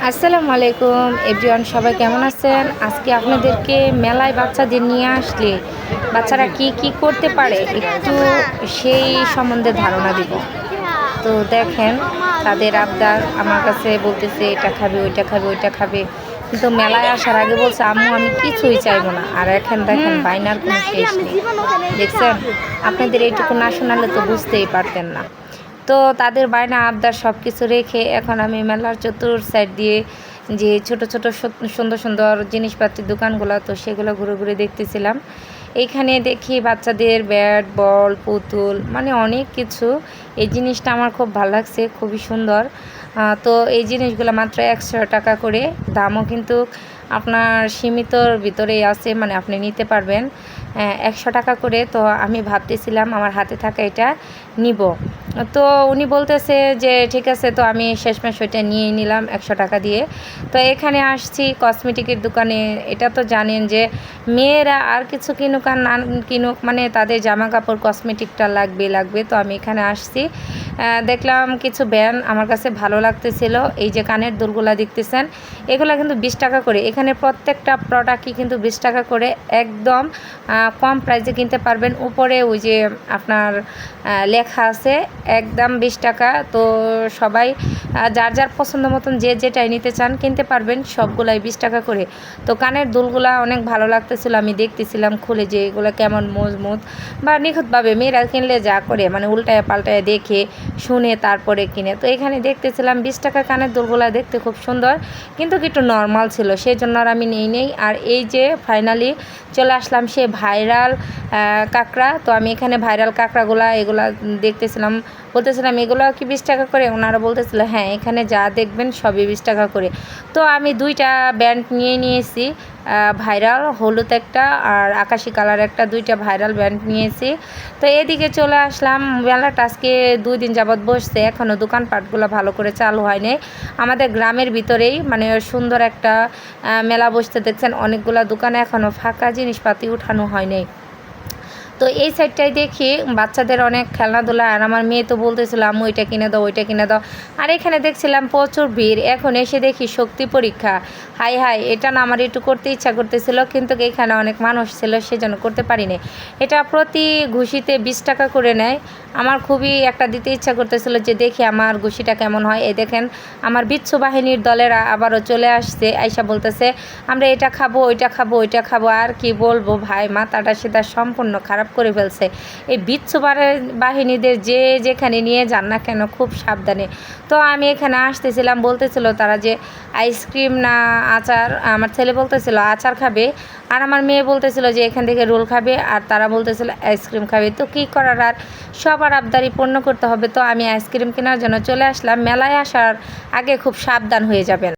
আসসালামু আলাইকুম এভরিওয়ান, সবাই কেমন আছেন? আজকে আপনাদেরকে মেলায় বাচ্চাদের নিয়ে আসলে বাচ্চারা কি কি করতে পারে একটু সেই সম্বন্ধে ধারণা দিব। তো দেখেন, তাদের আবদার আমার কাছে বলতেছে এটা খাবে, ওইটা খাবে, ওইটা খাবে, কিন্তু মেলায় আসার আগে বলছে আম্মু আমি কিছুই চাইবো না। আর এখন দেখেন বাইনার কোনো শেষ নেই। দেখছেন, আপনাদের এইটুকু না শোনালে তো বুঝতেই পারতেন না। তো তাদের বায়না আবদার সব কিছু রেখে এখন আমি মেলার চতুর সাইড দিয়ে যে ছোট ছোট সুন্দর সুন্দর জিনিসপাতির দোকানগুলো, তো সেগুলো ঘুরে ঘুরে দেখতেছিলাম। এইখানে দেখি বাচ্চাদের ব্যাট বল পুতুল মানে অনেক কিছু। এই জিনিসটা আমার খুব ভালো লাগছে, খুবই সুন্দর। তো এই জিনিসগুলো মাত্র 100 টাকা করে, দামও কিন্তু আপনার সীমিতর ভিতরেই আছে, মানে আপনি নিতে পারবেন 100 টাকা করে। তো আমি ভাবতেছিলাম আমার হাতে থাকা এটা নিব। তো উনি বলতেছে যে ঠিক আছে, তো আমি শেষমেশ ওইটা নিয়ে নিলাম 100 টাকা দিয়ে। তো এখানে আসছি কসমেটিকের দোকানে। এটা তো জানেন যে মেয়েরা আর কিছু কিনুক আর না কিনুক, মানে তাদের জামা কাপড় কসমেটিকটা লাগবে। তো আমি এখানে আসছি, দেখলাম কিছু ব্যান্ড আমার কাছে ভালো লাগতেছিল। এই যে কানের দুলগুলা দেখতেছেন, এগুলা কিন্তু 20 টাকা করে। এখানে প্রত্যেকটা প্রোডাক্টই কিন্তু 20 টাকা করে, একদম কম প্রাইসে কিনতে পারবেন। উপরে ওই যে আপনার লেখা আছে একদম 20 টাকা। তো সবাই যার যার পছন্দ মতন যে যেটাই নিতে চান কিনতে পারবেন, সবগুলাই 20 টাকা করে। তো কানের দুলগুলা অনেক ভালো লাগতেছিল, আমি দেখতেছিলাম খুলে যে এগুলো কেমন মজবুত বা নিখুঁতভাবে মেয়েরা কিনলে যা করে, মানে উল্টায় পাল্টায় দেখে শুনে তারপরে কিনে। তো এখানে দেখতেছিলাম 20 টাকা কানের দুলগুলা দেখতে খুব সুন্দর, কিন্তু একটু নর্মাল ছিল, সেই জন্য আর আমি নেই। আর এই যে ফাইনালি চলে আসলাম সে ভাইরাল কাঁকড়া। তো আমি এখানে ভাইরাল কাঁকড়াগুলা এগুলা দেখতেছিলাম, বলতেছিলাম এগুলো কি 20 টাকা করে? ওনারা বলতেছিল হ্যাঁ, এখানে যা দেখবেন সবই 20 টাকা করে। তো আমি দুইটা ব্যান্ড নিয়ে নিয়েছি, ভাইরাল হলুদ একটা আর আকাশি কালার একটা, দুইটা ভাইরাল ব্যান্ড নিয়েছি। তো এদিকে চলে আসলাম। মেলাটা আজকে 2 দিন যাবৎ বসছে, এখনও দোকানপাটগুলো ভালো করে চালু হয়নি। আমাদের গ্রামের ভিতরেই মানে সুন্দর একটা মেলা বসতে দেখছেন, অনেকগুলো দোকানে এখনও ফাঁকা, জিনিসপাতি উঠানো হয়নি। তো এই সাইডটাই দেখি বাচ্চাদের অনেক খেলনাধুলা, আর আমার মেয়ে তো বলতেছিল আম্মু ওইটা কিনে দাও, ওইটা কিনে দাও। আর এখানে দেখছিলাম প্রচুর ভিড়। এখন এসে দেখি শক্তি পরীক্ষা। হাই এটা না আমার একটু করতে ইচ্ছা করতেছিল, কিন্তু এখানে অনেক মানুষ ছিল সেজন্য করতে পারিনি। এটা প্রতি ঘুষিতে 20 টাকা করে নেয়। আমার খুবই একটা দিতে ইচ্ছা করতেছিল যে দেখি আমার ঘুষিটা কেমন হয়। এই দেখেন আমার বিচ্ছু বাহিনীর দলেরা আবারও চলে আসছে, আইসা বলতেছে আমরা এটা খাবো, ওইটা খাবো, ওইটা খাবো। আর কি বলবো ভাই, মাথাটা সেটা সম্পূর্ণ খারাপ করে ফেলছে। এই বিচ্ছু বাহিনীদের যে যেখানে নিয়ে যান না কেন খুব সাবধানে। তো আমি এখানে আসতেছিলাম, বলতেছিল তারা যে আইসক্রিম না আচার, আমার ছেলে বলতেছিল আচার খাবে, আর আমার মেয়ে বলতেছিল যে এখান থেকে রোল খাবে, আর তারা বলতেছিল আইসক্রিম খাবে। তো কী করার, আর সবার আবদারি পূর্ণ করতে হবে। তো আমি আইসক্রিম কেনার জন্য চলে আসলাম। মেলায় আসার আগে খুব সাবধান হয়ে যাবেন।